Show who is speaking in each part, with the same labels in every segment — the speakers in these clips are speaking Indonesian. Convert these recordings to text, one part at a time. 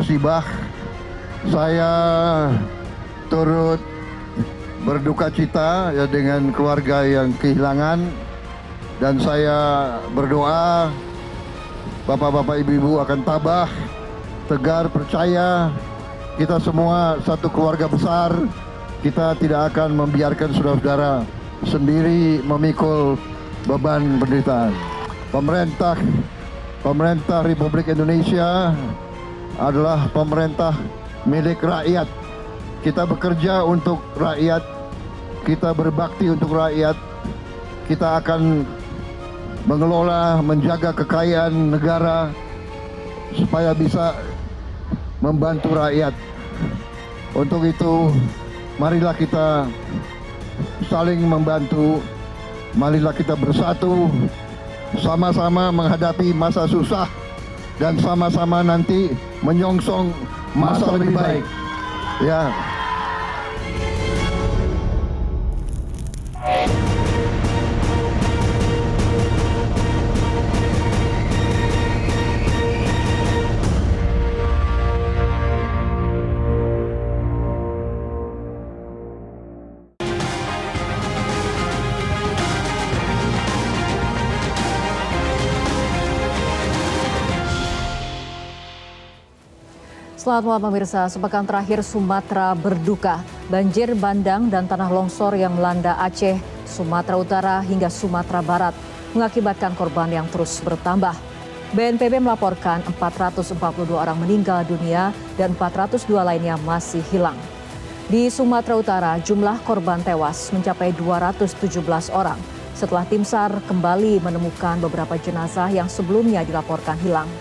Speaker 1: musibah. Saya turut berduka cita ya dengan keluarga yang kehilangan, dan saya berdoa bapak-bapak ibu-ibu akan tabah, tegar, percaya kita semua satu keluarga besar. Kita tidak akan membiarkan saudara-saudara sendiri memikul beban penderitaan. Pemerintah Republik Indonesia adalah pemerintah milik rakyat. Kita bekerja untuk rakyat, kita berbakti untuk rakyat, kita akan mengelola, menjaga kekayaan negara supaya bisa membantu rakyat. Untuk itu, marilah kita saling membantu, marilah kita bersatu, sama-sama menghadapi masa susah, dan sama-sama nanti menyongsong masa lebih baik. Ya.
Speaker 2: Selamat malam pemirsa, sepekan terakhir Sumatera berduka. Banjir bandang dan tanah longsor yang melanda Aceh, Sumatera Utara hingga Sumatera Barat mengakibatkan korban yang terus bertambah. BNPB melaporkan 442 orang meninggal dunia dan 402 lainnya masih hilang. Di Sumatera Utara, jumlah korban tewas mencapai 217 orang setelah tim SAR kembali menemukan beberapa jenazah yang sebelumnya dilaporkan hilang.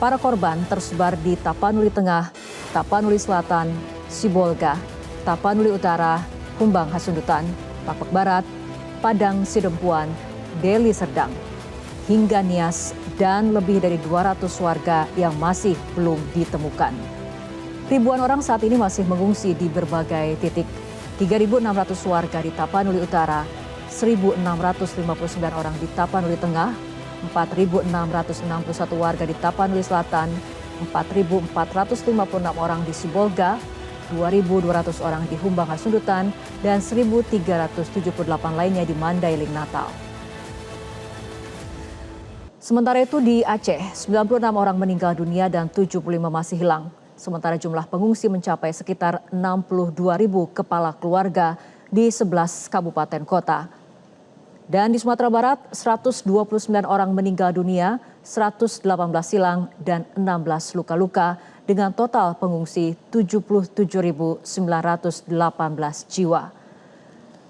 Speaker 2: Para korban tersebar di Tapanuli Tengah, Tapanuli Selatan, Sibolga, Tapanuli Utara, Humbang Hasundutan, Pakpak Barat, Padang Sidempuan, Deli Serdang, hingga Nias, dan lebih dari 200 warga yang masih belum ditemukan. Ribuan orang saat ini masih mengungsi di berbagai titik. 3.600 warga di Tapanuli Utara, 1.659 orang di Tapanuli Tengah, 4.661 warga di Tapanuli Selatan, 4.456 orang di Sibolga, 2.200 orang di Humbang Hasundutan, dan 1.378 lainnya di Mandailing Natal. Sementara itu di Aceh, 96 orang meninggal dunia dan 75 masih hilang. Sementara jumlah pengungsi mencapai sekitar 62.000 kepala keluarga di 11 kabupaten kota. Dan di Sumatera Barat, 129 orang meninggal dunia, 118 hilang, dan 16 luka-luka dengan total pengungsi 77.918 jiwa.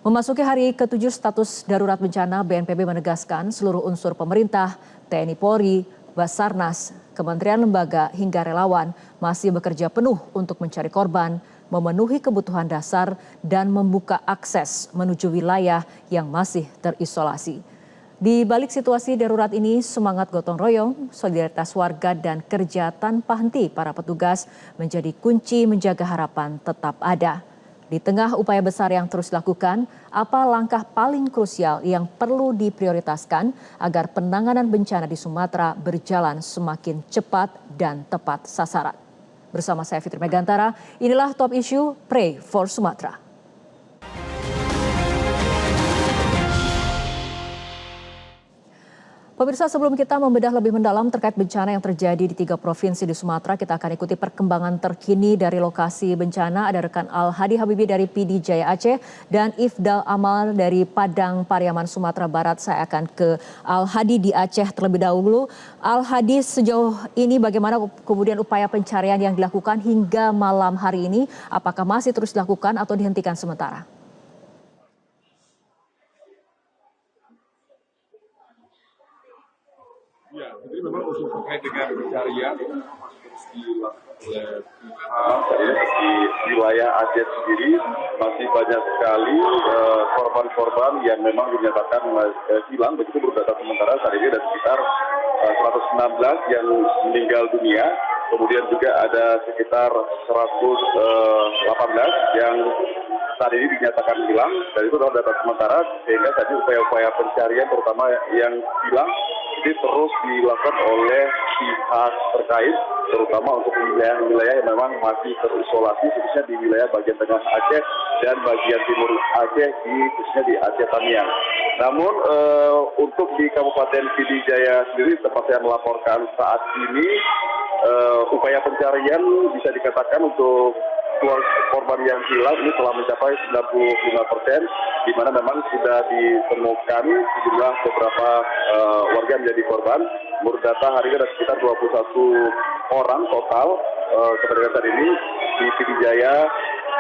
Speaker 2: Memasuki hari ke-7 status darurat bencana, BNPB menegaskan seluruh unsur pemerintah, TNI Polri, Basarnas, Kementerian Lembaga hingga relawan masih bekerja penuh untuk mencari korban, memenuhi kebutuhan dasar, dan membuka akses menuju wilayah yang masih terisolasi. Di balik situasi darurat ini, semangat gotong royong, solidaritas warga, dan kerja tanpa henti para petugas menjadi kunci menjaga harapan tetap ada. Di tengah upaya besar yang terus dilakukan, apa langkah paling krusial yang perlu diprioritaskan agar penanganan bencana di Sumatera berjalan semakin cepat dan tepat sasaran? Bersama saya Fitri Megantara, inilah Top Issue Pray for Sumatera. Pemirsa, sebelum kita membedah lebih mendalam terkait bencana yang terjadi di 3 provinsi di Sumatera, kita akan ikuti perkembangan terkini dari lokasi bencana. Ada rekan Al-Hadi Habibi dari PD Jaya Aceh dan Ifdal Amal dari Padang Pariaman Sumatera Barat. Saya akan ke Al-Hadi di Aceh terlebih dahulu. Al-Hadi, sejauh ini bagaimana kemudian upaya pencarian yang dilakukan hingga malam hari ini? Apakah masih terus dilakukan atau dihentikan sementara?
Speaker 3: Ya, jadi memang khusus terkait dengan pencarian terus dilakukan oleh pihak di wilayah Aceh sendiri masih banyak sekali korban-korban yang memang dinyatakan hilang. Begitu berdata sementara saat ini ada sekitar 116 yang meninggal dunia, kemudian juga ada sekitar 118 yang saat ini dinyatakan hilang, dan itu adalah data sementara, sehingga tadi upaya-upaya pencarian terutama yang hilang ini terus dilakukan oleh pihak terkait, terutama untuk wilayah-wilayah yang memang masih terisolasi, khususnya di wilayah bagian tengah Aceh dan bagian timur Aceh, khususnya di Aceh Tamiang. Namun untuk di Kabupaten Pidijaya sendiri, tempat saya melaporkan saat ini, upaya pencarian bisa dikatakan untuk korban yang hilang ini telah mencapai 95%, di mana memang sudah ditemukan sejumlah beberapa warga yang menjadi korban. Menurut data hari ini ada sekitar 21 orang total sampai dengan saat ini di Pidijaya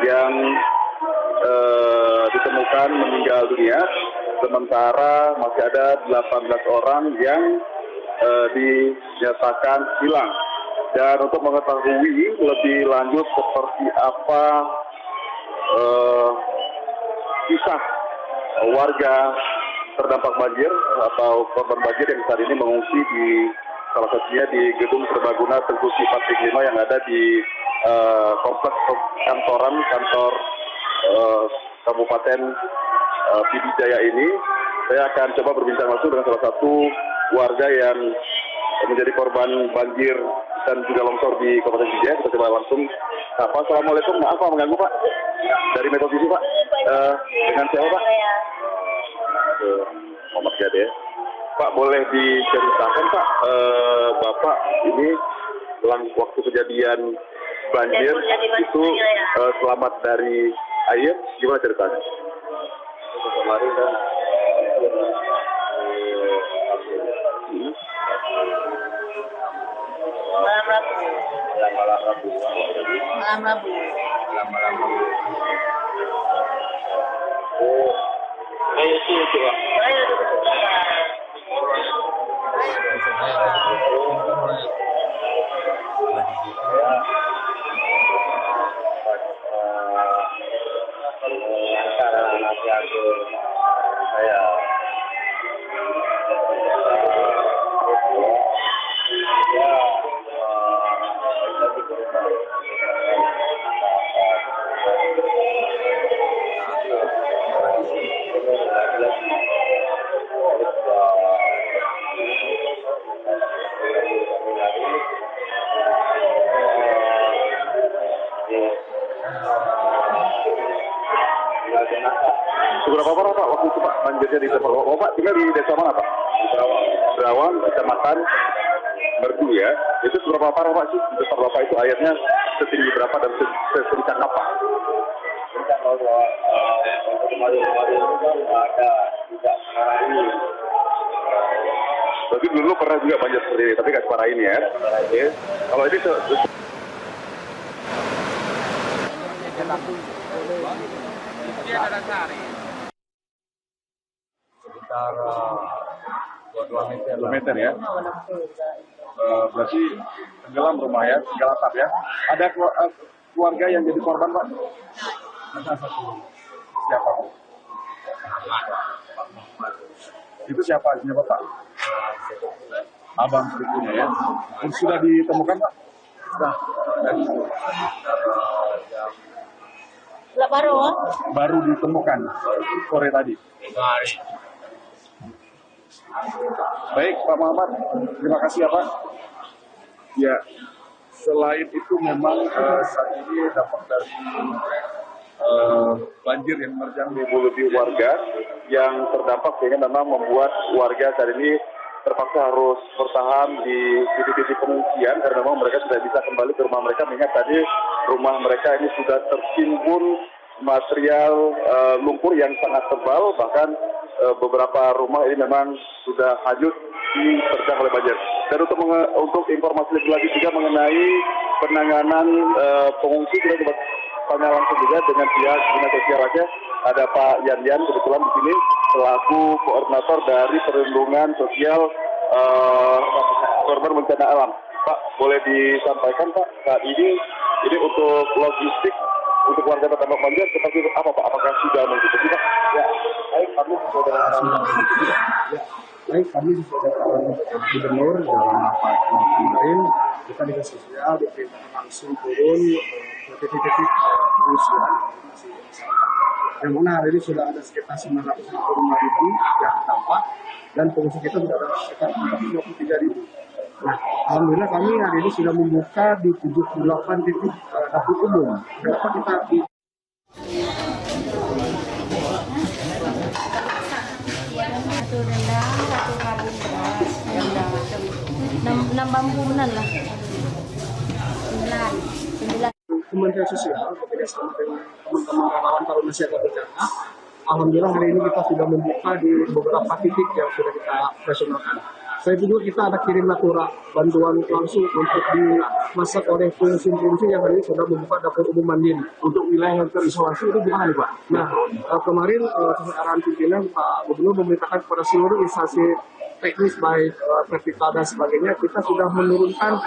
Speaker 3: yang ditemukan meninggal dunia, sementara masih ada 18 orang yang dinyatakan hilang. Dan untuk mengetahui lebih lanjut seperti apa kisah warga terdampak banjir atau korban banjir yang saat ini mengungsi di salah satunya di Gedung Serbaguna Tengku 435 yang ada di kompleks kantor Kabupaten Pidijaya ini. Saya akan coba berbincang langsung dengan salah satu warga yang menjadi korban banjir dan juga longsor di Kabupaten Pidijaya. Kita coba langsung. Assalamualaikum, maaf Pak mengganggu Pak. Dari Metro TV Pak. Dengan siapa Pak? Muhammad Gade. Pak, boleh diceritakan Pak, Bapak ini waktu kejadian banjir itu selamat dari air, gimana ceritanya? Kemarin kan
Speaker 4: malam Rabu.
Speaker 3: Oh, ayo sih coba. Seberapa parah Pak waktu itu Pak banjirnya di tempat Bapak tinggal di desa mana Pak? Berawang, Kecamatan Merdu ya. Itu seberapa parah Pak sih? Di tempat Bapak itu airnya setinggi berapa dan sekencang apa? Berarti dulu pernah juga banjir seperti ini, tapi nggak separah ini ya. Oke. Kalau ini
Speaker 5: sekitar 2
Speaker 3: meter ya. Berarti tenggelam rumah ya, tenggelam atap ya. Ada keluarga yang jadi korban Pak?
Speaker 5: ada satu
Speaker 3: Siapa Pak? Itu siapa Pak? Abang sepupunya ya. Sudah ditemukan Pak? Sudah. Baru ditemukan sore tadi. Baik Pak Muhammad, terima kasih ya Pak. Ya, selain itu memang saat ini dampak dari banjir yang menerjang 1000 lebih warga yang terdampak, sehingga memang membuat warga saat ini terpaksa harus bertahan di titik-titik pengungsian karena memang mereka tidak bisa kembali ke rumah mereka, mengingat tadi rumah mereka ini sudah tertimbun material lumpur yang sangat tebal, bahkan beberapa rumah ini memang sudah hanyut diterjang oleh banjir. Dan untuk informasi lebih lanjut juga mengenai penanganan pengungsi, kita coba tanya langsung juga dengan pihak Dinas Sosial Aceh. Ada Pak Yan kebetulan di sini selaku koordinator dari perlindungan sosial korban bencana alam. Pak, boleh disampaikan Pak, saat ini untuk logistik untuk warga terdampak banjir seperti apa Pak? Apakah sudah mencukupi Pak? Ya, baik kami sudah
Speaker 5: gubernur dalam rapat kemarin, kita dinas sosial diperintahkan langsung turun ke titik-titik pengungsian yang mana hari ini sudah ada sekitar 955.000 yang terdampak dan pengungsi kita sudah ada sekitar 453.000. Nah, alhamdulillah kami hari ini sudah membuka di 78 titik dapur umum. Berapa kita di
Speaker 4: satu rendang, satu kardus beras, rendang macam enam bambunan lah. Sembilan.
Speaker 5: Kementerian Sosial bekerjasama dengan teman-teman relawan Taruna Siaga Bencana. Alhamdulillah hari ini kita sudah membuka di beberapa titik yang sudah kita operasionalkan. Saya juga kita ada kirim natura bantuan langsung untuk dimasak oleh fungsi-fungsi yang hari ini sudah membuka dapur umum mandiri untuk wilayah yang terisolasi itu gimana nih Pak? Nah kemarin sesuai arahan pimpinan Pak Gubernur memerintahkan kepada seluruh instansi teknis baik vertikal dan sebagainya kita sudah menurunkan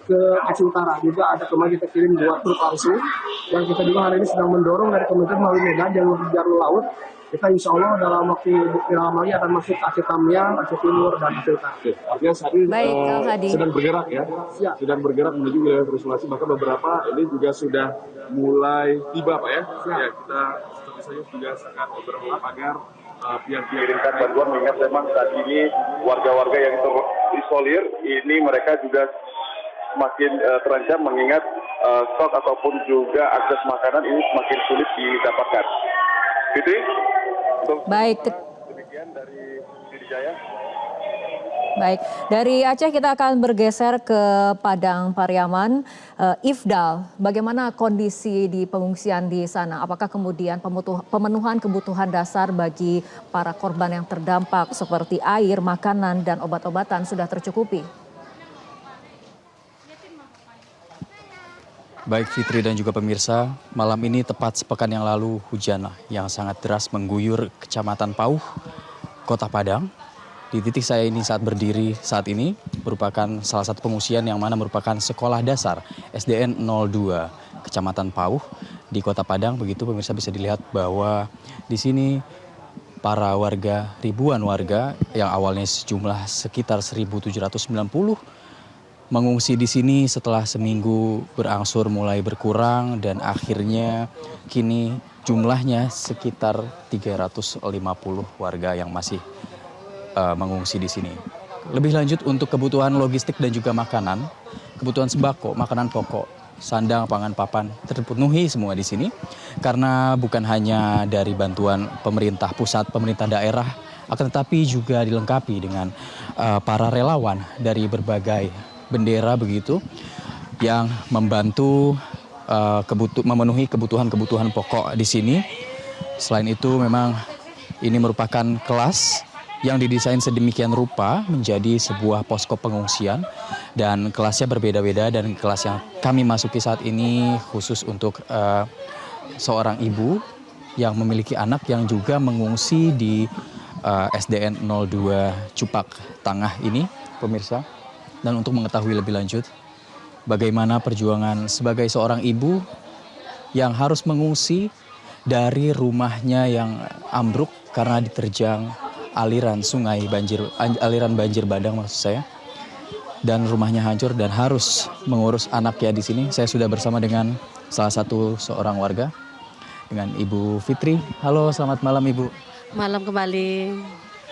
Speaker 5: ke Aceh Utara juga ada kemarin kita kirim 2 truk langsung dan kita juga hari ini sedang mendorong dari kementerian melalui Medan jalur laut kita insya Allah dalam waktu lama lagi akan masuk Aceh Tamiang, Aceh Timur, dan Aceh Utara.
Speaker 6: Artinya saat ini
Speaker 2: Baik, Kang Hadi.
Speaker 6: sedang bergerak ya,
Speaker 5: Siap.
Speaker 6: sedang bergerak menuju wilayah terisolasi. Maka beberapa ini juga sudah mulai tiba Pak ya. Ya kita tentu saja juga sangat berharap agar pihak-pihak
Speaker 3: Mengirimkan bantuan mengingat memang saat ini warga-warga yang terisolir ini mereka juga semakin terancam mengingat stok ataupun juga akses makanan ini semakin sulit didapatkan. Fitri, untuk
Speaker 2: Baik,
Speaker 3: demikian dari Jaya.
Speaker 2: baik. Dari Aceh kita akan bergeser ke Padang Pariaman. Ifdal, bagaimana kondisi di pengungsian di sana? Apakah kemudian pemenuhan kebutuhan dasar bagi para korban yang terdampak seperti air, makanan, dan obat-obatan sudah tercukupi?
Speaker 7: Baik Fitri dan juga pemirsa, malam ini tepat sepekan yang lalu hujan yang sangat deras mengguyur Kecamatan Pauh, Kota Padang. Di titik saya ini saat berdiri saat ini merupakan salah satu pengungsian yang mana merupakan sekolah dasar SDN 02 Kecamatan Pauh di Kota Padang. Begitu pemirsa bisa dilihat bahwa di sini para warga, ribuan warga yang awalnya sejumlah sekitar 1.790 mengungsi di sini setelah seminggu berangsur mulai berkurang dan akhirnya kini jumlahnya sekitar 350 warga yang masih mengungsi di sini. Lebih lanjut untuk kebutuhan logistik dan juga makanan, kebutuhan sembako, makanan pokok, sandang, pangan, papan terpenuhi semua di sini karena bukan hanya dari bantuan pemerintah pusat, pemerintah daerah, akan tetapi juga dilengkapi dengan para relawan dari berbagai bendera begitu yang membantu memenuhi kebutuhan-kebutuhan pokok di sini. Selain itu memang ini merupakan kelas yang didesain sedemikian rupa menjadi sebuah posko pengungsian dan kelasnya berbeda-beda dan kelas yang kami masuki saat ini khusus untuk seorang ibu yang memiliki anak yang juga mengungsi di SDN 02 Cupak Tangah ini pemirsa. Dan untuk mengetahui lebih lanjut bagaimana perjuangan sebagai seorang ibu yang harus mengungsi dari rumahnya yang ambruk karena diterjang aliran banjir bandang maksud saya, dan rumahnya hancur dan harus mengurus anaknya di sini. Saya sudah bersama dengan salah satu seorang warga dengan Ibu Fitri. Halo, selamat malam Ibu.
Speaker 4: Malam kembali.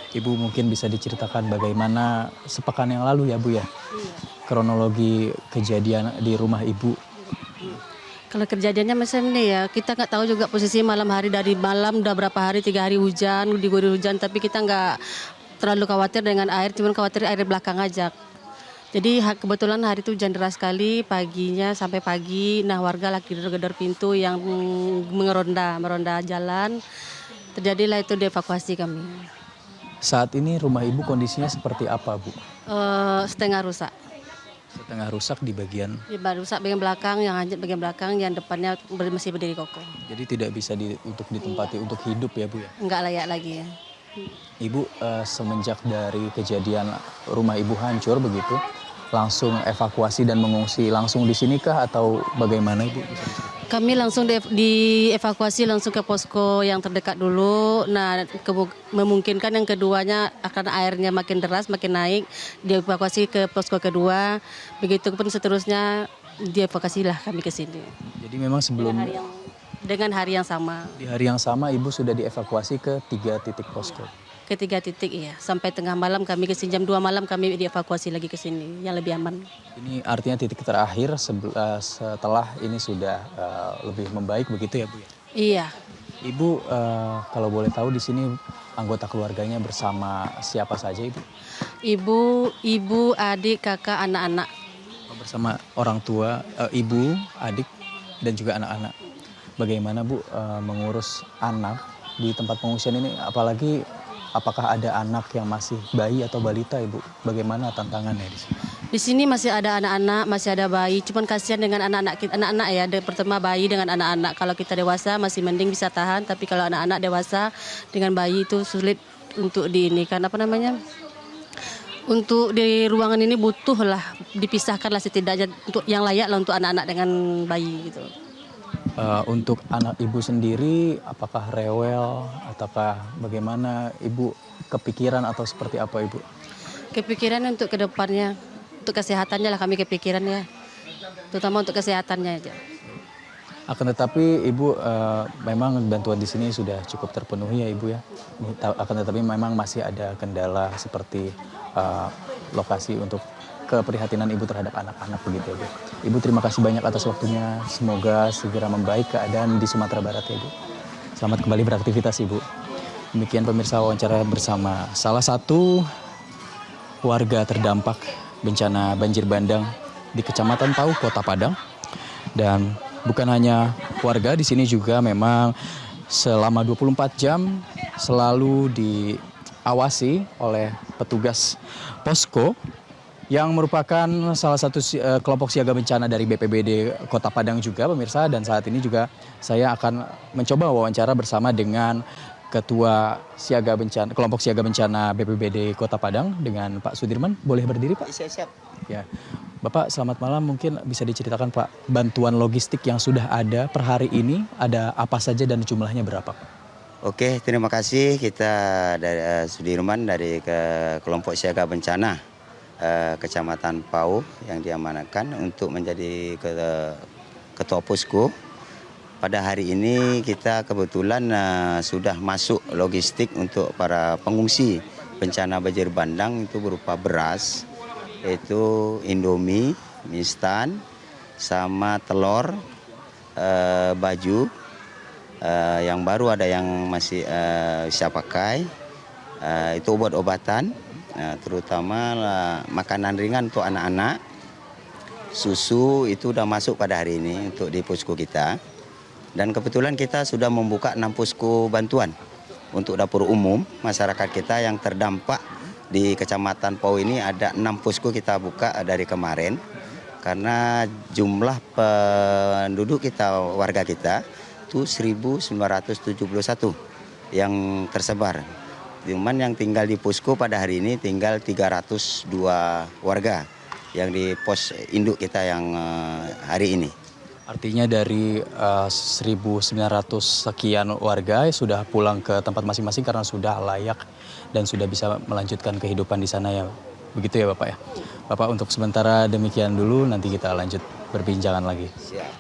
Speaker 7: Ibu mungkin bisa diceritakan bagaimana sepekan yang lalu ya Bu ya? Kronologi kejadian di rumah Ibu.
Speaker 4: Kalau kejadiannya macam ini ya, kita nggak tahu juga posisi malam hari, dari malam udah berapa hari, 3 hari hujan, diguyur hujan, tapi kita nggak terlalu khawatir dengan air, cuma khawatir air belakang aja. Jadi kebetulan hari itu hujan deras sekali, paginya sampai pagi, nah warga lagi gedor-gedor pintu yang meronda jalan, terjadilah itu dievakuasi kami.
Speaker 7: Saat ini rumah Ibu kondisinya seperti apa Bu?
Speaker 4: Setengah rusak.
Speaker 7: Setengah rusak di bagian?
Speaker 4: Rusak bagian belakang, yang hancur bagian belakang, yang depannya masih berdiri kokoh.
Speaker 7: Jadi tidak bisa untuk ditempati untuk hidup ya Bu ya?
Speaker 4: Enggak layak lagi ya.
Speaker 7: Ibu semenjak dari kejadian rumah Ibu hancur begitu, langsung evakuasi dan mengungsi langsung di sini kah atau bagaimana Ibu?
Speaker 4: Kami langsung dievakuasi langsung ke posko yang terdekat dulu. Nah, memungkinkan yang keduanya akan airnya makin deras, makin naik, dievakuasi ke posko kedua. Begitupun seterusnya dievakuasilah kami ke sini.
Speaker 7: Jadi memang sebelum
Speaker 4: dengan hari yang sama.
Speaker 7: Di hari yang sama Ibu sudah dievakuasi ke 3 titik posko.
Speaker 4: Ketiga titik iya. Sampai tengah malam kami ke sini, jam 2 malam kami dievakuasi lagi ke sini yang lebih aman.
Speaker 7: Ini artinya titik terakhir setelah ini sudah lebih membaik begitu ya Bu?
Speaker 4: Iya.
Speaker 7: Ibu kalau boleh tahu di sini anggota keluarganya bersama siapa saja Ibu?
Speaker 4: Ibu, adik, kakak, anak-anak.
Speaker 7: Bersama orang tua, ibu, adik, dan juga anak-anak. Bagaimana Bu mengurus anak di tempat pengungsian ini? Apalagi apakah ada anak yang masih bayi atau balita Ibu? Bagaimana tantangannya di sini?
Speaker 4: Di sini masih ada anak-anak, masih ada bayi. Cuman kasihan dengan anak-anak ya. Pertama bayi dengan anak-anak. Kalau kita dewasa masih mending bisa tahan. Tapi kalau anak-anak dewasa dengan bayi itu sulit untuk diinikan untuk di ruangan ini butuh lah dipisahkan lah setidaknya untuk yang layak lah untuk anak-anak dengan bayi gitu.
Speaker 7: Untuk anak Ibu sendiri, apakah rewel ataukah bagaimana Ibu kepikiran atau seperti apa Ibu?
Speaker 4: Kepikiran untuk kedepannya, untuk kesehatannya lah kami kepikiran ya, terutama untuk kesehatannya aja.
Speaker 7: Akan tetapi Ibu memang bantuan di sini sudah cukup terpenuhi ya Ibu ya. Akan tetapi memang masih ada kendala seperti lokasi untuk keprihatinan Ibu terhadap anak-anak begitu ya Bu. Ibu terima kasih banyak atas waktunya. Semoga segera membaik keadaan di Sumatera Barat ya Bu. Selamat kembali beraktivitas Ibu. Demikian pemirsa wawancara bersama salah satu warga terdampak bencana banjir bandang di Kecamatan Pauh, Kota Padang. Dan bukan hanya warga, di sini juga memang selama 24 jam selalu diawasi oleh petugas posko yang merupakan salah satu kelompok siaga bencana dari BPBD Kota Padang juga pemirsa. Dan saat ini juga saya akan mencoba wawancara bersama dengan Ketua Kelompok Siaga Bencana BPBD Kota Padang dengan Pak Sudirman. Boleh berdiri Pak?
Speaker 8: Siap.
Speaker 7: Ya, Bapak selamat malam. Mungkin bisa diceritakan Pak, bantuan logistik yang sudah ada per hari ini ada apa saja dan jumlahnya berapa?
Speaker 8: Oke, terima kasih. Kita dari Sudirman dari Kelompok Siaga Bencana Kecamatan Pauh yang diamanahkan untuk menjadi Ketua Posko. Pada hari ini kita kebetulan sudah masuk logistik untuk para pengungsi bencana banjir bandang itu berupa beras, yaitu Indomie, mie instan, sama telur, baju, yang baru ada yang masih bisa pakai, itu obat-obatan, terutama makanan ringan untuk anak-anak, susu itu sudah masuk pada hari ini untuk di posko kita. Dan kebetulan kita sudah membuka 6 posko bantuan untuk dapur umum masyarakat kita yang terdampak di Kecamatan Pauh ini. Ada 6 posko kita buka dari kemarin karena jumlah penduduk kita, warga kita itu 1971 yang tersebar. Cuman yang tinggal di posko pada hari ini tinggal 302 warga yang di pos induk kita yang hari ini.
Speaker 7: Artinya dari 1.900 sekian warga sudah pulang ke tempat masing-masing karena sudah layak dan sudah bisa melanjutkan kehidupan di sana ya. Begitu ya Bapak ya. Bapak untuk sementara demikian dulu, nanti kita lanjut berbincangan lagi.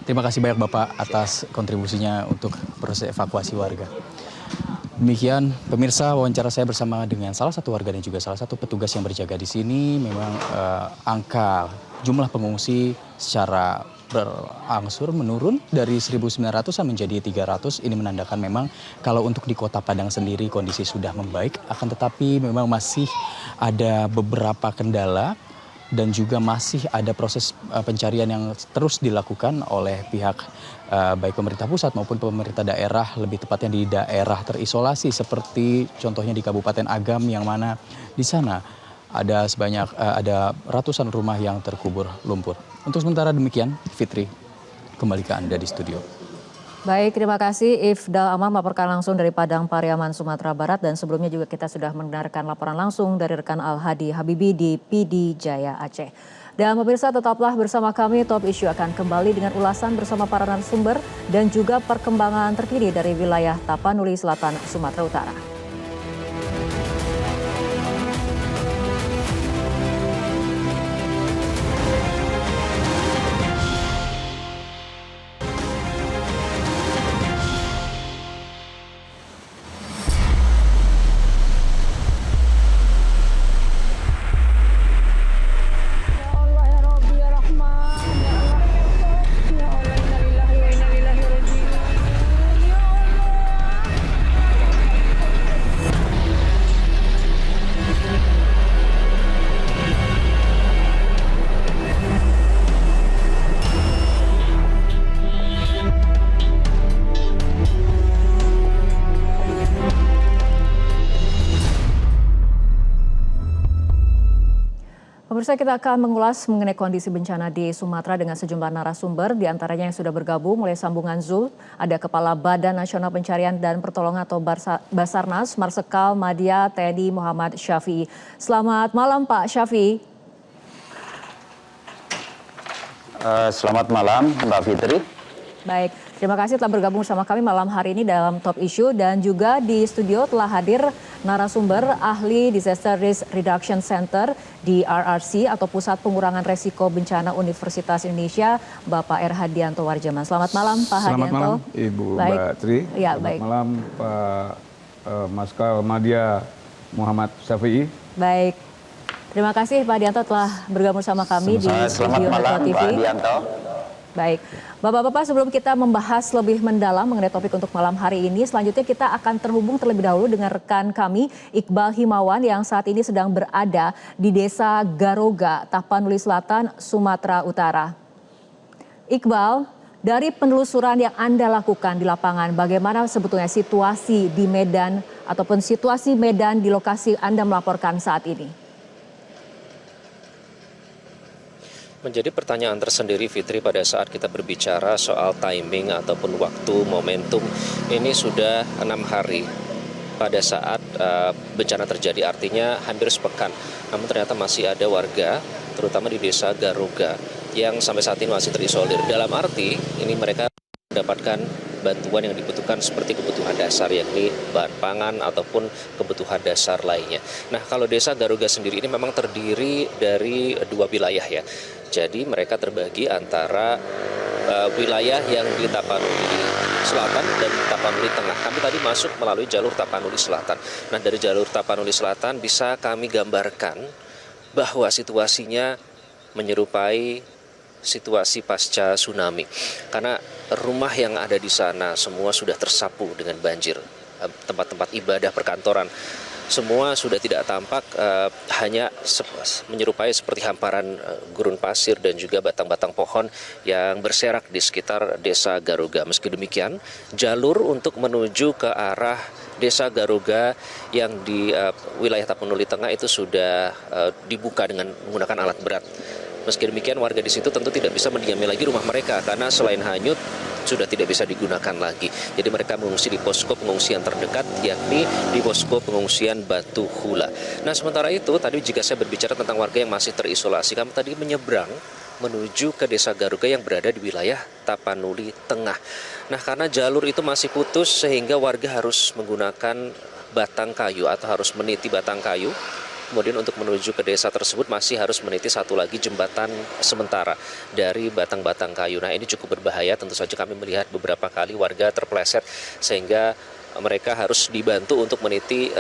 Speaker 7: Terima kasih banyak Bapak atas kontribusinya untuk proses evakuasi warga. Demikian pemirsa wawancara saya bersama dengan salah satu warga dan juga salah satu petugas yang berjaga di sini. Memang angka jumlah pengungsi secara berangsur menurun dari 1.900-an menjadi 300. Ini menandakan memang kalau untuk di Kota Padang sendiri kondisi sudah membaik, akan tetapi memang masih ada beberapa kendala dan juga masih ada proses pencarian yang terus dilakukan oleh pihak baik pemerintah pusat maupun pemerintah daerah, lebih tepatnya di daerah terisolasi seperti contohnya di Kabupaten Agam yang mana di sana ada ratusan rumah yang terkubur lumpur. Untuk sementara demikian, Fitri, kembali ke Anda di studio.
Speaker 2: Baik, terima kasih Ifdal Amam melaporkan langsung dari Padang Pariaman, Sumatera Barat. Dan sebelumnya juga kita sudah mendengarkan laporan langsung dari rekan Al-Hadi Habibi di PD Jaya Aceh. Dan pemirsa tetaplah bersama kami, Top Issue akan kembali dengan ulasan bersama para narasumber dan juga perkembangan terkini dari wilayah Tapanuli Selatan, Sumatera Utara. Pemirsa, kita akan mengulas mengenai kondisi bencana di Sumatera dengan sejumlah narasumber, di antaranya yang sudah bergabung melalui sambungan Zoom. Ada Kepala Badan Nasional Pencarian dan Pertolongan atau Basarnas, Marsikal Madya TNI Muhammad Syafii. Selamat malam Pak Syafii.
Speaker 9: Selamat malam Mbak Fitri.
Speaker 2: Baik, terima kasih telah bergabung bersama kami malam hari ini dalam Top Issue, dan juga di studio telah hadir narasumber ahli Disaster Risk Reduction Center di RRC atau Pusat Pengurangan Resiko Bencana Universitas Indonesia, Bapak R. Hadianto Warjaman. Selamat malam Pak Hadianto.
Speaker 10: Selamat malam Ibu Mbak Tri.
Speaker 2: Ya,
Speaker 10: Selamat
Speaker 2: baik.
Speaker 10: malam Pak Marsikal Madya Muhammad Syafii.
Speaker 2: Baik. Terima kasih Pak Hadianto telah bergabung bersama kami di studio Metro TV.
Speaker 9: Pak Hadianto.
Speaker 2: Baik, Bapak-Bapak, sebelum kita membahas lebih mendalam mengenai topik untuk malam hari ini, selanjutnya kita akan terhubung terlebih dahulu dengan rekan kami, Iqbal Himawan, yang saat ini sedang berada di Desa Garoga, Tapanuli Selatan, Sumatera Utara. Iqbal, dari penelusuran yang Anda lakukan di lapangan, bagaimana sebetulnya situasi di Medan ataupun situasi Medan di lokasi Anda melaporkan saat ini?
Speaker 11: Menjadi pertanyaan tersendiri Fitri pada saat kita berbicara soal timing ataupun waktu, momentum, ini sudah 6 hari pada saat bencana terjadi, artinya hampir sepekan. Namun ternyata masih ada warga, terutama di Desa Garoga, yang sampai saat ini masih terisolir. Dalam arti ini mereka mendapatkan bantuan yang dibutuhkan seperti kebutuhan dasar, yakni bahan pangan ataupun kebutuhan dasar lainnya. Nah, kalau Desa Garoga sendiri ini memang terdiri dari 2 wilayah ya. Jadi mereka terbagi antara wilayah yang di Tapanuli Selatan dan Tapanuli Tengah. Kami tadi masuk melalui jalur Tapanuli Selatan. Nah, dari jalur Tapanuli Selatan bisa kami gambarkan bahwa situasinya menyerupai situasi pasca tsunami, karena rumah yang ada di sana semua sudah tersapu dengan banjir, tempat-tempat ibadah, perkantoran, semua sudah tidak tampak, hanya menyerupai seperti hamparan gurun pasir dan juga batang-batang pohon yang berserak di sekitar Desa Garoga. Meski demikian, jalur untuk menuju ke arah Desa Garoga yang di wilayah Tapanuli Tengah itu sudah dibuka dengan menggunakan alat berat. Meski demikian, warga di situ tentu tidak bisa mendiami lagi rumah mereka karena selain hanyut sudah tidak bisa digunakan lagi. Jadi mereka mengungsi di posko pengungsian terdekat, yakni di posko pengungsian Batu Hula. Nah, sementara itu tadi jika saya berbicara tentang warga yang masih terisolasi, kami tadi menyeberang menuju ke Desa Garoga yang berada di wilayah Tapanuli Tengah. Nah, karena jalur itu masih putus sehingga warga harus menggunakan batang kayu atau harus meniti batang kayu. Kemudian untuk menuju ke desa tersebut masih harus meniti satu lagi jembatan sementara dari batang-batang kayu. Nah, ini cukup berbahaya, tentu saja kami melihat beberapa kali warga terpeleset sehingga mereka harus dibantu untuk meniti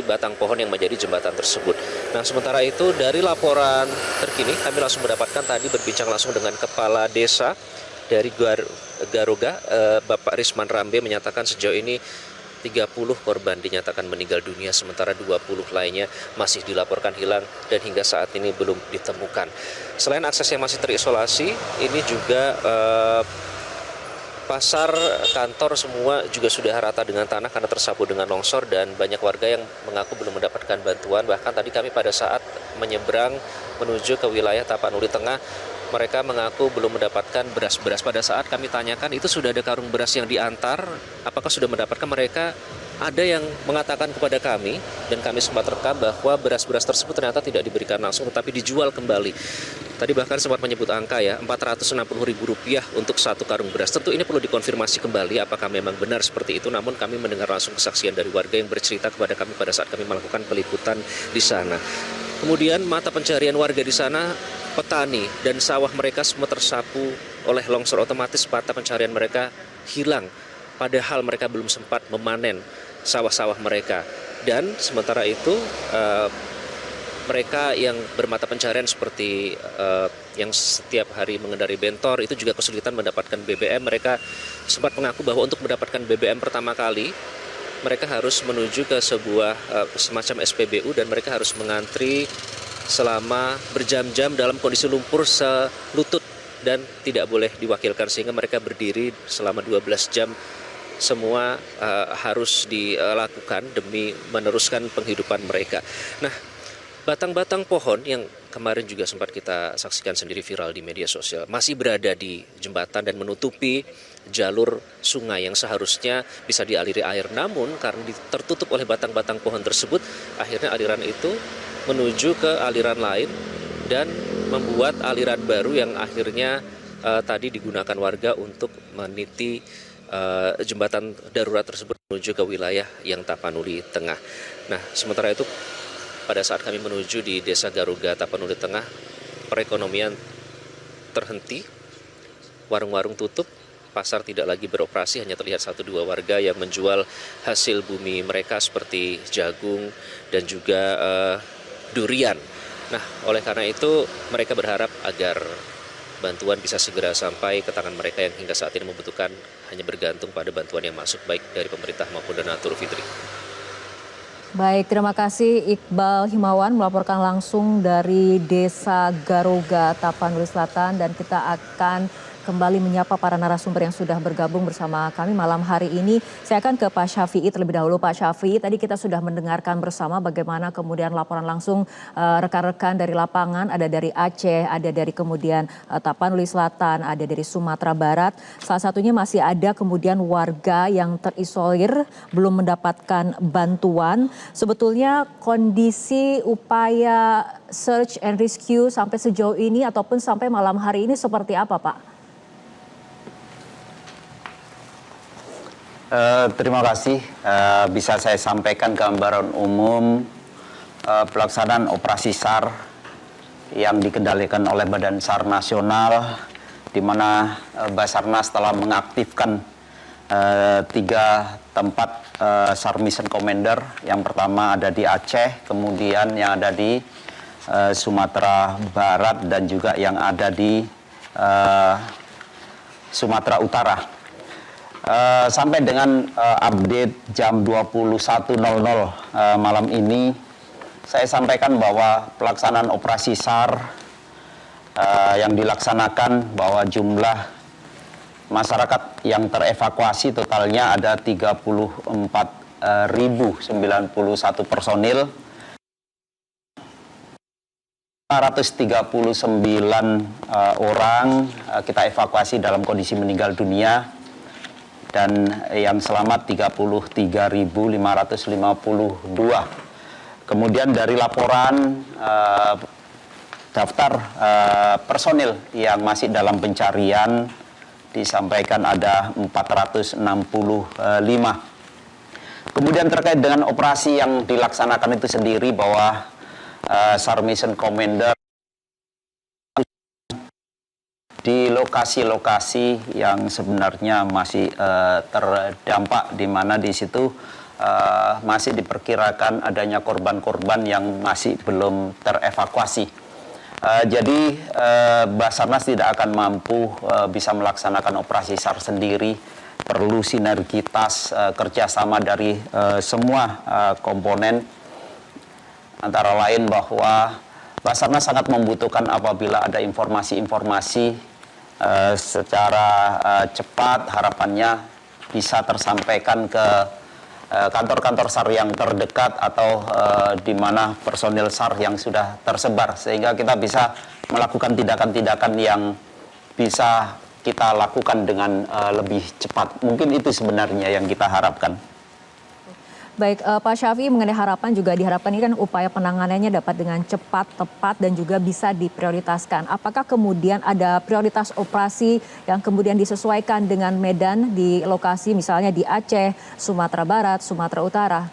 Speaker 11: batang pohon yang menjadi jembatan tersebut. Nah, sementara itu dari laporan terkini kami langsung mendapatkan tadi berbincang langsung dengan Kepala Desa dari Garoga, Bapak Risman Rambe, menyatakan sejauh ini 30 korban dinyatakan meninggal dunia, sementara 20 lainnya masih dilaporkan hilang dan hingga saat ini belum ditemukan. Selain akses yang masih terisolasi, ini juga pasar, kantor semua juga sudah rata dengan tanah karena tersapu dengan longsor dan banyak warga yang mengaku belum mendapatkan bantuan. Bahkan tadi kami pada saat menyeberang menuju ke wilayah Tapanuli Tengah, mereka mengaku belum mendapatkan beras-beras. Pada saat kami tanyakan itu sudah ada karung beras yang diantar, apakah sudah mendapatkan, mereka ada yang mengatakan kepada kami dan kami sempat rekam bahwa beras-beras tersebut ternyata tidak diberikan langsung tetapi dijual kembali. Tadi bahkan sempat menyebut angka ya, Rp460.000 untuk satu karung beras. Tentu ini perlu dikonfirmasi kembali apakah memang benar seperti itu, namun kami mendengar langsung kesaksian dari warga yang bercerita kepada kami pada saat kami melakukan peliputan di sana. Kemudian mata pencarian warga di sana, petani dan sawah mereka semua tersapu oleh longsor, otomatis mata pencarian mereka hilang. Padahal mereka belum sempat memanen sawah-sawah mereka. Dan sementara itu mereka yang bermata pencarian seperti yang setiap hari mengendari bentor itu juga kesulitan mendapatkan BBM. Mereka sempat mengaku bahwa untuk mendapatkan BBM pertama kali mereka harus menuju ke sebuah semacam SPBU dan mereka harus mengantri selama berjam-jam dalam kondisi lumpur selutut dan tidak boleh diwakilkan, sehingga mereka berdiri selama 12 jam. Semua harus dilakukan demi meneruskan penghidupan mereka. Nah, batang-batang pohon yang kemarin juga sempat kita saksikan sendiri viral di media sosial masih berada di jembatan dan menutupi jalur sungai yang seharusnya bisa dialiri air. Namun karena tertutup oleh batang-batang pohon tersebut, akhirnya aliran itu menuju ke aliran lain dan membuat aliran baru yang akhirnya tadi digunakan warga untuk meniti jembatan darurat tersebut menuju ke wilayah yang Tapanuli Tengah. Nah, sementara itu pada saat kami menuju di Desa Garuga, Tapanuli Tengah, perekonomian terhenti, warung-warung tutup, pasar tidak lagi beroperasi, hanya terlihat 1-2 warga yang menjual hasil bumi mereka seperti jagung dan juga durian. Nah, oleh karena itu mereka berharap agar bantuan bisa segera sampai ke tangan mereka yang hingga saat ini membutuhkan, hanya bergantung pada bantuan yang masuk baik dari pemerintah maupun donatur, Fitri.
Speaker 2: Baik, terima kasih Iqbal Himawan melaporkan langsung dari Desa Garuga, Tapanuli Selatan, dan kita akan kembali menyapa para narasumber yang sudah bergabung bersama kami malam hari ini. Saya akan ke Pak Syafi'i terlebih dahulu. Pak Syafi'i, tadi kita sudah mendengarkan bersama bagaimana kemudian laporan langsung rekan-rekan dari lapangan, ada dari Aceh, ada dari kemudian Tapanuli Selatan, ada dari Sumatera Barat. Salah satunya masih ada kemudian warga yang terisolir, belum mendapatkan bantuan. Sebetulnya kondisi upaya search and rescue sampai sejauh ini ataupun sampai malam hari ini seperti apa, Pak?
Speaker 9: Terima kasih. Bisa saya sampaikan gambaran umum pelaksanaan operasi SAR yang dikendalikan oleh Badan SAR Nasional, di mana Basarnas telah mengaktifkan 3 tempat SAR Mission Commander. Yang pertama ada di Aceh, kemudian yang ada di Sumatera Barat, dan juga yang ada di Sumatera Utara. Sampai dengan update jam 21.00 malam ini, saya sampaikan bahwa pelaksanaan operasi SAR yang dilaksanakan, bahwa jumlah masyarakat yang terevakuasi totalnya ada 34.091 personil. 539 orang kita evakuasi dalam kondisi meninggal dunia, dan yang selamat 33.552. Kemudian dari laporan daftar personil yang masih dalam pencarian disampaikan ada 465. Kemudian terkait dengan operasi yang dilaksanakan itu sendiri, bahwa SAR Mission Commander di lokasi-lokasi yang sebenarnya masih terdampak, di mana di situ masih diperkirakan adanya korban-korban yang masih belum terevakuasi. Jadi Basarnas tidak akan mampu bisa melaksanakan operasi SAR sendiri. Perlu sinergitas kerjasama dari semua komponen, antara lain bahwa Basarnas sangat membutuhkan apabila ada informasi-informasi secara cepat, harapannya bisa tersampaikan ke kantor-kantor SAR yang terdekat atau di mana personil SAR yang sudah tersebar, sehingga kita bisa melakukan tindakan-tindakan yang bisa kita lakukan dengan lebih cepat. Mungkin itu sebenarnya yang kita harapkan.
Speaker 2: Baik, Pak Syafi'i, mengenai harapan juga diharapkan ini kan upaya penanganannya dapat dengan cepat, tepat, dan juga bisa diprioritaskan. Apakah kemudian ada prioritas operasi yang kemudian disesuaikan dengan medan di lokasi misalnya di Aceh, Sumatera Barat, Sumatera Utara?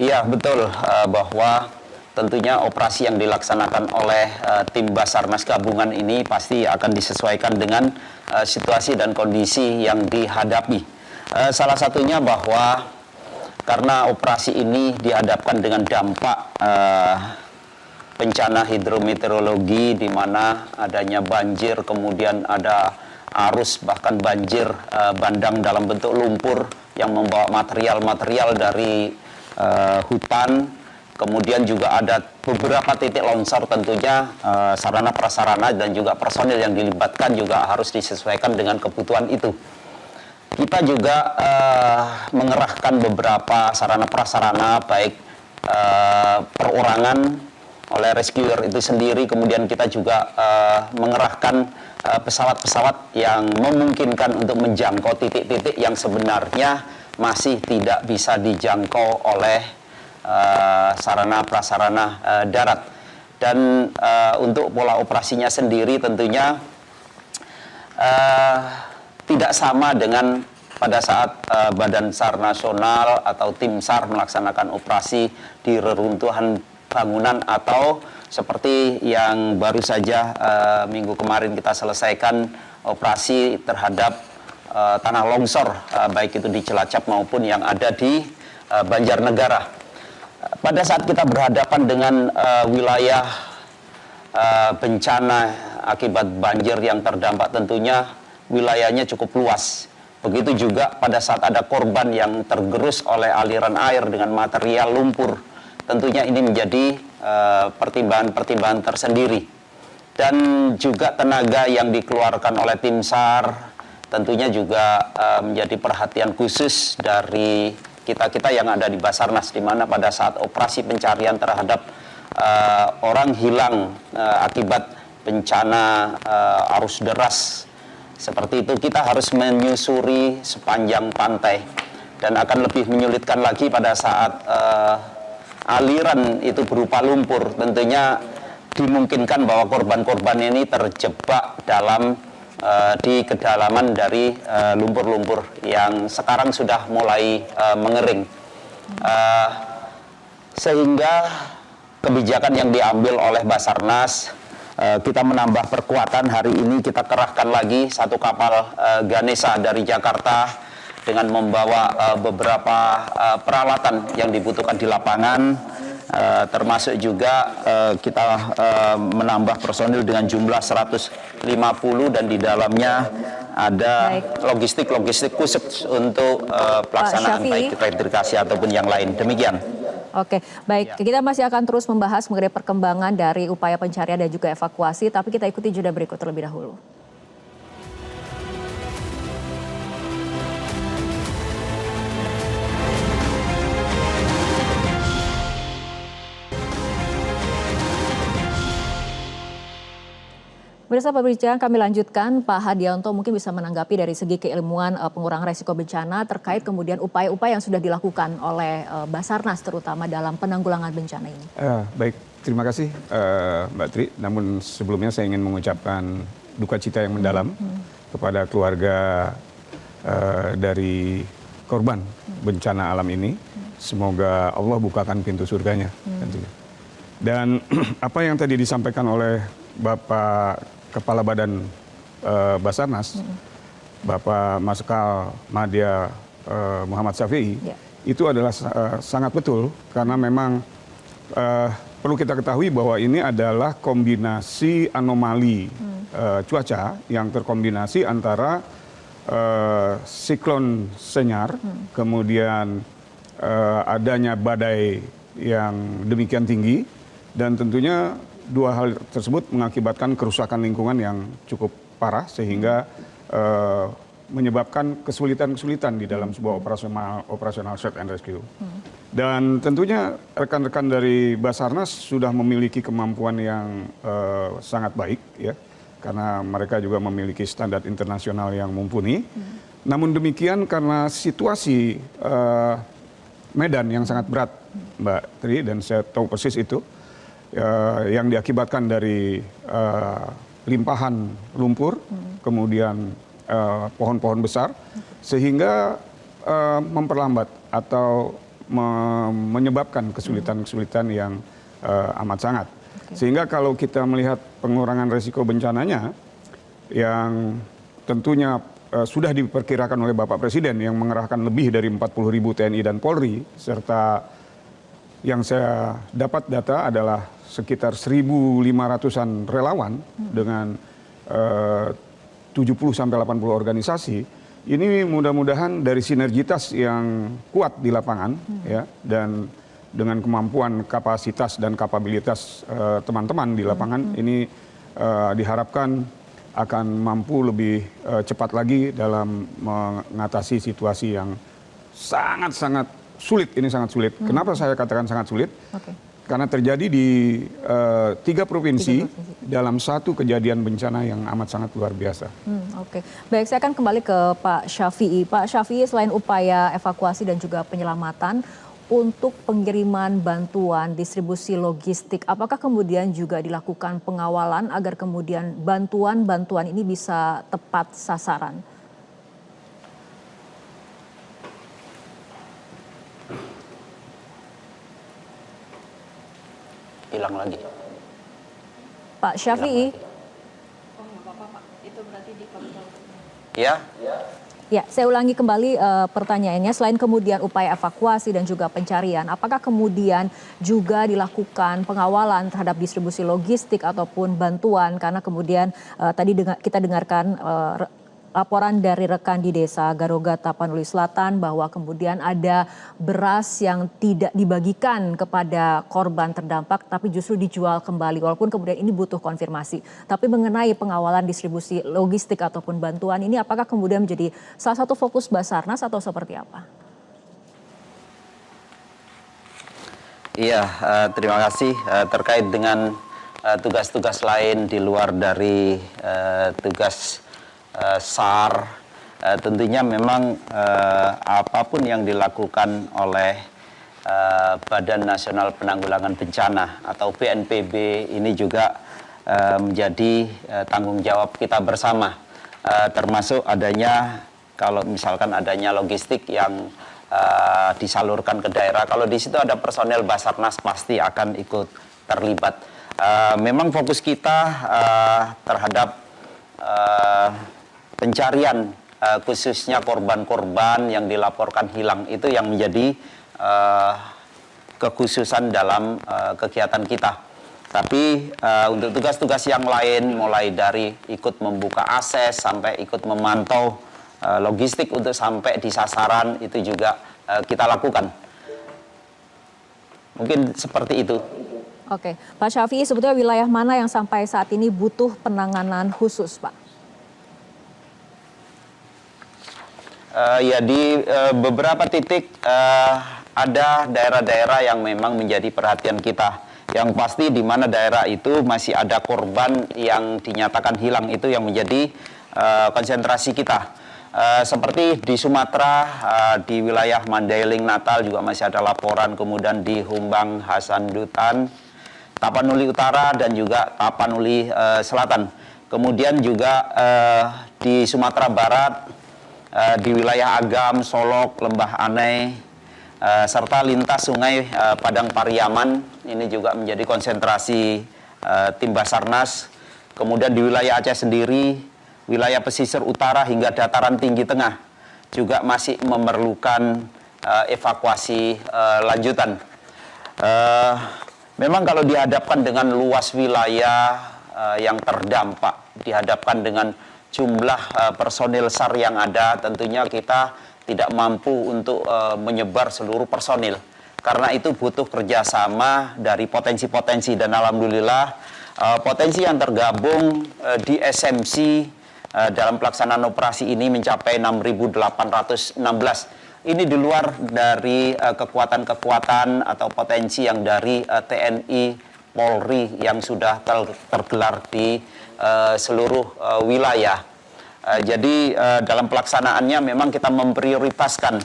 Speaker 9: Iya, betul, bahwa tentunya operasi yang dilaksanakan oleh tim Basarnas gabungan ini pasti akan disesuaikan dengan situasi dan kondisi yang dihadapi. Salah satunya bahwa karena operasi ini dihadapkan dengan dampak bencana hidrometeorologi, di mana adanya banjir, kemudian ada arus bahkan banjir bandang dalam bentuk lumpur yang membawa material-material dari hutan. Kemudian juga ada beberapa titik longsor, tentunya sarana prasarana dan juga personil yang dilibatkan juga harus disesuaikan dengan kebutuhan itu. kita juga mengerahkan beberapa sarana prasarana baik perorangan oleh rescuer itu sendiri, kemudian kita juga mengerahkan pesawat-pesawat yang memungkinkan untuk menjangkau titik-titik yang sebenarnya masih tidak bisa dijangkau oleh sarana prasarana darat. Dan untuk pola operasinya sendiri tentunya tidak sama dengan pada saat Badan SAR Nasional atau tim SAR melaksanakan operasi di reruntuhan bangunan atau seperti yang baru saja minggu kemarin kita selesaikan operasi terhadap tanah longsor, baik itu di Cilacap maupun yang ada di Banjarnegara. Pada saat kita berhadapan dengan wilayah bencana akibat banjir yang terdampak, tentunya wilayahnya cukup luas. Begitu juga pada saat ada korban yang tergerus oleh aliran air dengan material lumpur. Tentunya ini menjadi pertimbangan-pertimbangan tersendiri. Dan juga tenaga yang dikeluarkan oleh tim SAR tentunya juga menjadi perhatian khusus dari kita-kita yang ada di Basarnas, di mana pada saat operasi pencarian terhadap orang hilang akibat bencana arus deras seperti itu, kita harus menyusuri sepanjang pantai, dan akan lebih menyulitkan lagi pada saat aliran itu berupa lumpur. Tentunya dimungkinkan bahwa korban-korban ini terjebak dalam di kedalaman dari lumpur-lumpur yang sekarang sudah mulai mengering, sehingga kebijakan yang diambil oleh Basarnas, kita menambah perkuatan. Hari ini kita kerahkan lagi satu kapal Ganesha dari Jakarta dengan membawa beberapa peralatan yang dibutuhkan di lapangan, termasuk juga kita menambah personil dengan jumlah 150, dan di dalamnya ada logistik-logistik khusus untuk pelaksanaan baik rehabilitasi ataupun yang lain. Demikian.
Speaker 2: Oke, baik. Kita masih akan terus membahas mengenai perkembangan dari upaya pencarian dan juga evakuasi, tapi kita ikuti jeda berikut terlebih dahulu. Pemirsa, perbincangan kami lanjutkan. Pak Hadianto mungkin bisa menanggapi dari segi keilmuan pengurangan resiko bencana terkait kemudian upaya-upaya yang sudah dilakukan oleh Basarnas terutama dalam penanggulangan bencana ini.
Speaker 10: Baik, terima kasih Mbak Tri. Namun sebelumnya saya ingin mengucapkan duka cita yang mendalam kepada keluarga dari korban bencana alam ini. Semoga Allah bukakan pintu surganya. Dan apa yang tadi disampaikan oleh Bapak Kepala Badan Basarnas, Bapak Marskal Madya Muhammad Syafi'i, itu adalah sangat betul, karena memang perlu kita ketahui bahwa ini adalah kombinasi anomali cuaca yang terkombinasi antara siklon Senyar, kemudian adanya badai yang demikian tinggi, dan tentunya dua hal tersebut mengakibatkan kerusakan lingkungan yang cukup parah, sehingga menyebabkan kesulitan-kesulitan di dalam sebuah operasional search and rescue. Dan tentunya rekan-rekan dari Basarnas sudah memiliki kemampuan yang sangat baik, ya, karena mereka juga memiliki standar internasional yang mumpuni. Namun demikian, karena situasi medan yang sangat berat, Mbak Tri, dan saya tahu persis itu, yang diakibatkan dari limpahan lumpur, kemudian pohon-pohon besar, sehingga memperlambat atau menyebabkan kesulitan-kesulitan yang amat sangat. Sehingga kalau kita melihat pengurangan resiko bencananya, yang tentunya sudah diperkirakan oleh Bapak Presiden yang mengerahkan lebih dari 40.000 TNI dan Polri, serta yang saya dapat data adalah sekitar 1.500-an relawan dengan 70-80 organisasi. Ini mudah-mudahan dari sinergitas yang kuat di lapangan, ya, dan dengan kemampuan kapasitas dan kapabilitas teman-teman di lapangan, ini diharapkan akan mampu lebih cepat lagi dalam mengatasi situasi yang sangat-sangat sulit. Ini sangat sulit. Kenapa saya katakan sangat sulit? Karena terjadi di 3 provinsi dalam satu kejadian bencana yang amat sangat luar biasa.
Speaker 2: Oke, baik, saya akan kembali ke Pak Syafi'i. Pak Syafi'i, selain upaya evakuasi dan juga penyelamatan, untuk pengiriman bantuan, distribusi logistik, apakah kemudian juga dilakukan pengawalan agar kemudian bantuan-bantuan ini bisa tepat sasaran?
Speaker 9: Hilang lagi.
Speaker 2: Pak Syafi'i.
Speaker 9: Ya.
Speaker 2: Ya, saya ulangi kembali pertanyaannya. Selain kemudian upaya evakuasi dan juga pencarian, apakah kemudian juga dilakukan pengawalan terhadap distribusi logistik ataupun bantuan? Karena kemudian tadi kita dengarkan laporan dari rekan di desa Garoga Tapanuli Selatan bahwa kemudian ada beras yang tidak dibagikan kepada korban terdampak tapi justru dijual kembali, walaupun kemudian ini butuh konfirmasi. Tapi mengenai pengawalan distribusi logistik ataupun bantuan ini, apakah kemudian menjadi salah satu fokus Basarnas atau seperti apa?
Speaker 9: Iya, terima kasih. Terkait dengan tugas-tugas lain di luar dari tugas SAR, tentunya memang apapun yang dilakukan oleh Badan Nasional Penanggulangan Bencana atau BNPB ini juga menjadi tanggung jawab kita bersama, termasuk adanya, kalau misalkan adanya logistik yang disalurkan ke daerah, kalau di situ ada personel Basarnas pasti akan ikut terlibat. Memang fokus kita terhadap pencarian khususnya korban-korban yang dilaporkan hilang itu yang menjadi kekhususan dalam kegiatan kita. Tapi untuk tugas-tugas yang lain, mulai dari ikut membuka akses sampai ikut memantau logistik untuk sampai di sasaran, itu juga kita lakukan. Mungkin seperti itu.
Speaker 2: Oke, Pak Syafi'i, sebetulnya wilayah mana yang sampai saat ini butuh penanganan khusus, Pak?
Speaker 9: Ya, di beberapa titik ada daerah-daerah yang memang menjadi perhatian kita. Yang pasti di mana daerah itu masih ada korban yang dinyatakan hilang, itu yang menjadi konsentrasi kita. Seperti di Sumatera, di wilayah Mandailing, Natal juga masih ada laporan, kemudian di Humbang, Hasandutan, Tapanuli Utara, dan juga Tapanuli Selatan. Kemudian juga di Sumatera Barat, di wilayah Agam, Solok, Lembah Anai, serta lintas sungai Padang Pariaman, ini juga menjadi konsentrasi tim Basarnas. Kemudian di wilayah Aceh sendiri, wilayah pesisir utara hingga dataran tinggi tengah juga masih memerlukan evakuasi lanjutan. Memang kalau dihadapkan dengan luas wilayah yang terdampak, dihadapkan dengan jumlah personil SAR yang ada, tentunya kita tidak mampu untuk menyebar seluruh personil. Karena itu butuh kerjasama dari potensi-potensi, dan alhamdulillah potensi yang tergabung di SMC dalam pelaksanaan operasi ini mencapai 6.816. Ini di luar dari kekuatan-kekuatan atau potensi yang dari TNI, Polri yang sudah tergelar di seluruh wilayah. Jadi dalam pelaksanaannya memang kita memprioritaskan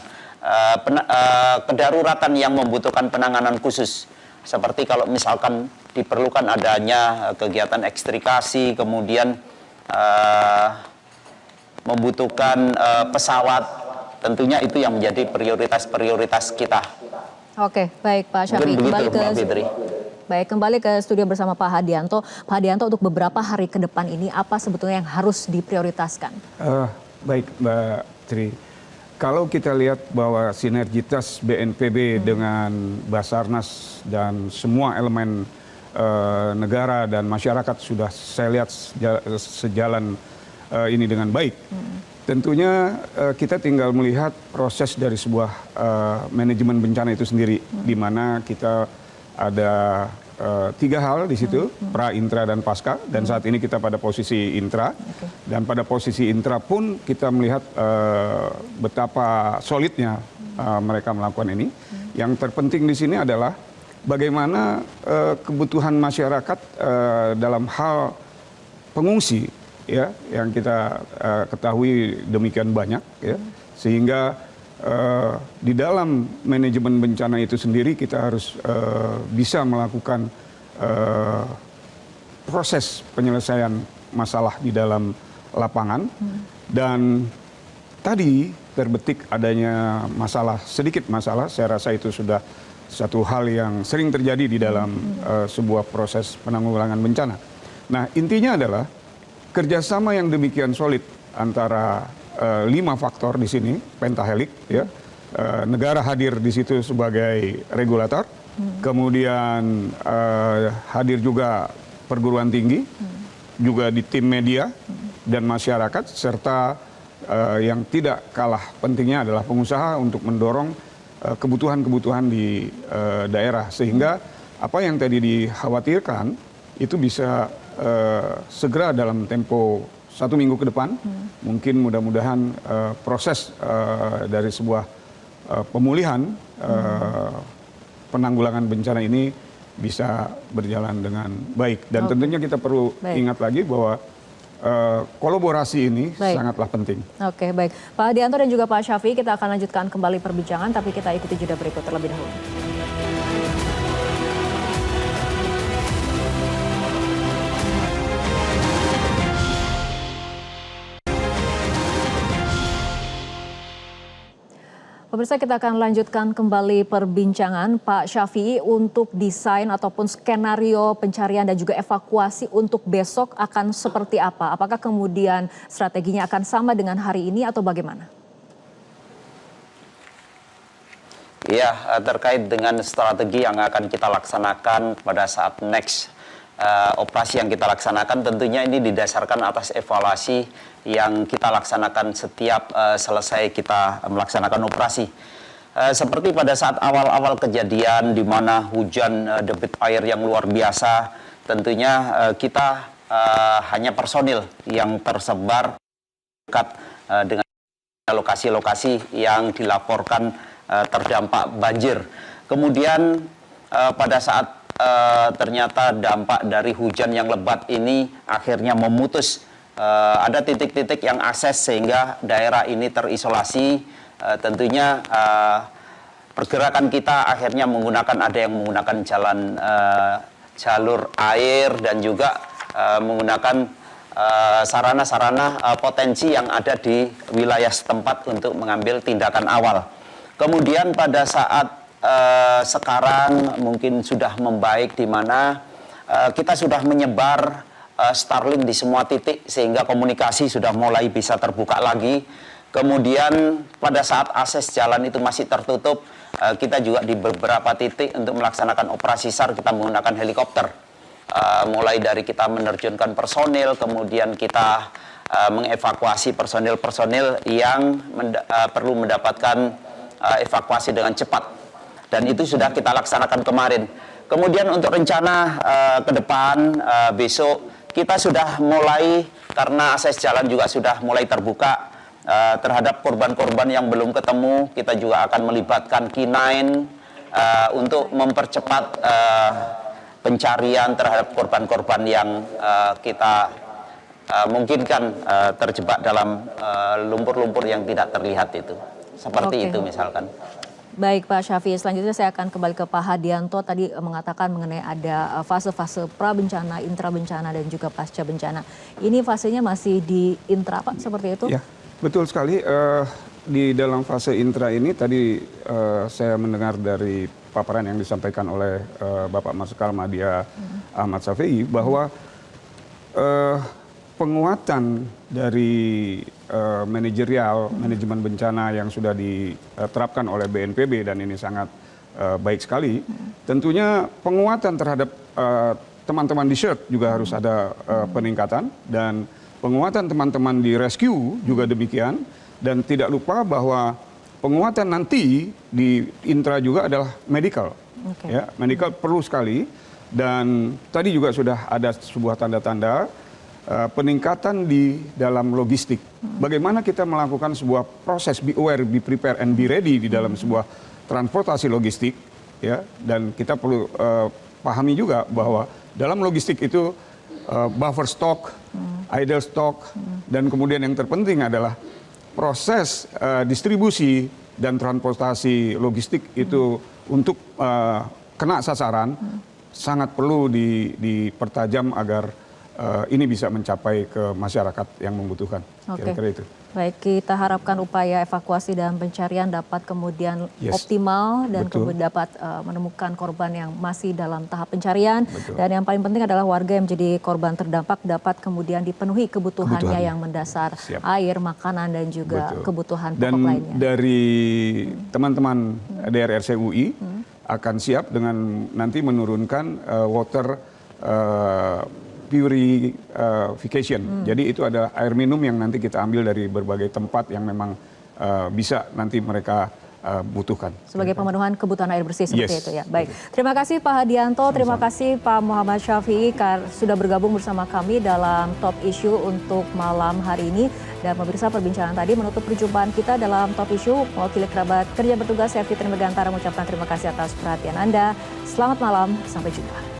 Speaker 9: kedaruratan yang membutuhkan penanganan khusus. Seperti kalau misalkan diperlukan adanya kegiatan ekstrikasi, kemudian membutuhkan pesawat, tentunya itu yang menjadi prioritas-prioritas kita.
Speaker 2: Oke, baik Pak Syafi'i. Kembali ke studio bersama Pak Hadianto. Pak Hadianto, untuk beberapa hari ke depan ini apa sebetulnya yang harus diprioritaskan?
Speaker 10: Baik Mbak Tri, kalau kita lihat bahwa sinergitas BNPB dengan Basarnas dan semua elemen negara dan masyarakat sudah saya lihat sejalan ini dengan baik. Tentunya kita tinggal melihat proses dari sebuah manajemen bencana itu sendiri, di mana kita ada 3 hal di situ, pra, intra, dan pasca. Dan saat ini kita pada posisi intra. Dan pada posisi intra pun kita melihat betapa solidnya mereka melakukan ini. Yang terpenting di sini adalah bagaimana kebutuhan masyarakat dalam hal pengungsi, ya, yang kita ketahui demikian banyak, ya, sehingga di dalam manajemen bencana itu sendiri kita harus bisa melakukan proses penyelesaian masalah di dalam lapangan. Dan tadi terbetik adanya masalah, sedikit masalah, saya rasa itu sudah satu hal yang sering terjadi di dalam sebuah proses penanggulangan bencana. Nah, intinya adalah kerjasama yang demikian solid antara 5 faktor di sini, pentahelik, ya. Negara hadir di situ sebagai regulator, kemudian hadir juga perguruan tinggi, juga di tim media dan masyarakat, serta yang tidak kalah pentingnya adalah pengusaha untuk mendorong kebutuhan-kebutuhan di daerah, sehingga apa yang tadi dikhawatirkan itu bisa segera dalam tempo 1 minggu ke depan. Mungkin mudah-mudahan proses dari sebuah pemulihan penanggulangan bencana ini bisa berjalan dengan baik. Dan tentunya kita perlu ingat lagi bahwa kolaborasi ini sangatlah penting.
Speaker 2: Oke, baik. Pak Hadianto dan juga Pak Syafii, kita akan lanjutkan kembali perbincangan, tapi kita ikuti jeda berikut terlebih dahulu. Pemirsa, kita akan lanjutkan kembali perbincangan. Pak Syafii, untuk desain ataupun skenario pencarian dan juga evakuasi untuk besok akan seperti apa? Apakah kemudian strateginya akan sama dengan hari ini atau bagaimana?
Speaker 9: Iya, terkait dengan strategi yang akan kita laksanakan pada saat next operasi yang kita laksanakan, tentunya ini didasarkan atas evaluasi yang kita laksanakan setiap selesai kita melaksanakan operasi. Seperti pada saat awal-awal kejadian di mana hujan debit air yang luar biasa, tentunya kita hanya personil yang tersebar dekat dengan lokasi-lokasi yang dilaporkan terdampak banjir. Kemudian pada saat ternyata dampak dari hujan yang lebat ini akhirnya memutus, ada titik-titik yang akses sehingga daerah ini terisolasi. Tentunya pergerakan kita akhirnya ada yang menggunakan jalur air dan juga menggunakan sarana-sarana potensi yang ada di wilayah setempat untuk mengambil tindakan awal. Kemudian pada saat sekarang mungkin sudah membaik, di mana kita sudah menyebar Starlink di semua titik sehingga komunikasi sudah mulai bisa terbuka lagi. Kemudian pada saat akses jalan itu masih tertutup, kita juga di beberapa titik untuk melaksanakan operasi SAR kita menggunakan helikopter. Mulai dari kita menerjunkan personil, kemudian kita mengevakuasi personil-personil yang perlu mendapatkan evakuasi dengan cepat. Dan itu sudah kita laksanakan kemarin. Kemudian untuk rencana ke depan, besok kita sudah mulai, karena akses jalan juga sudah mulai terbuka, terhadap korban-korban yang belum ketemu, kita juga akan melibatkan K9 untuk mempercepat pencarian terhadap korban-korban yang kita mungkinkan terjebak dalam lumpur-lumpur yang tidak terlihat itu. Seperti itu misalkan.
Speaker 2: Baik Pak Syafii, selanjutnya saya akan kembali ke Pak Hadianto. Tadi mengatakan mengenai ada fase-fase pra-bencana, intra-bencana, dan juga pasca-bencana. Ini fasenya masih di intra, Pak, seperti itu?
Speaker 10: Ya, betul sekali. Di dalam fase intra ini tadi saya mendengar dari paparan yang disampaikan oleh Bapak Marsikal Madya Ahmad Syafii bahwa penguatan dari manajerial, manajemen bencana yang sudah diterapkan oleh BNPB, dan ini sangat baik sekali. Tentunya penguatan terhadap teman-teman di SHIRT juga harus ada peningkatan, dan penguatan teman-teman di rescue juga demikian. Dan tidak lupa bahwa penguatan nanti di intra juga adalah medical. Ya, medical perlu sekali. Dan tadi juga sudah ada sebuah tanda-tanda peningkatan di dalam logistik. Bagaimana kita melakukan sebuah proses be aware, be prepare, and be ready di dalam sebuah transportasi logistik, ya. Dan kita perlu pahami juga bahwa dalam logistik itu buffer stock, idle stock, dan kemudian yang terpenting adalah proses distribusi dan transportasi logistik itu untuk kena sasaran sangat perlu dipertajam agar ini bisa mencapai ke masyarakat yang membutuhkan. Kira-kira itu.
Speaker 2: Baik, kita harapkan upaya evakuasi dan pencarian dapat kemudian optimal dan kemudian dapat menemukan korban yang masih dalam tahap pencarian. Dan yang paling penting adalah warga yang menjadi korban terdampak dapat kemudian dipenuhi kebutuhannya yang mendasar, air, makanan, dan juga kebutuhan pokok lainnya.
Speaker 10: Dan dari teman-teman DRRC UI akan siap dengan nanti menurunkan water purification. Jadi itu ada air minum yang nanti kita ambil dari berbagai tempat yang memang bisa nanti mereka butuhkan.
Speaker 2: Sebagai pemenuhan kebutuhan air bersih seperti itu ya. Baik, terima kasih Pak Hadianto, terima kasih Pak Muhammad Syafi'i sudah bergabung bersama kami dalam Top Issue untuk malam hari ini. Dan pemirsa, perbincangan tadi menutup perjumpaan kita dalam Top Issue. Mewakili kerabat kerja bertugas, saya Fitri Megantara mengucapkan terima kasih atas perhatian Anda. Selamat malam, sampai jumpa.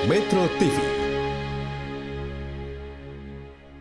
Speaker 12: Metro TV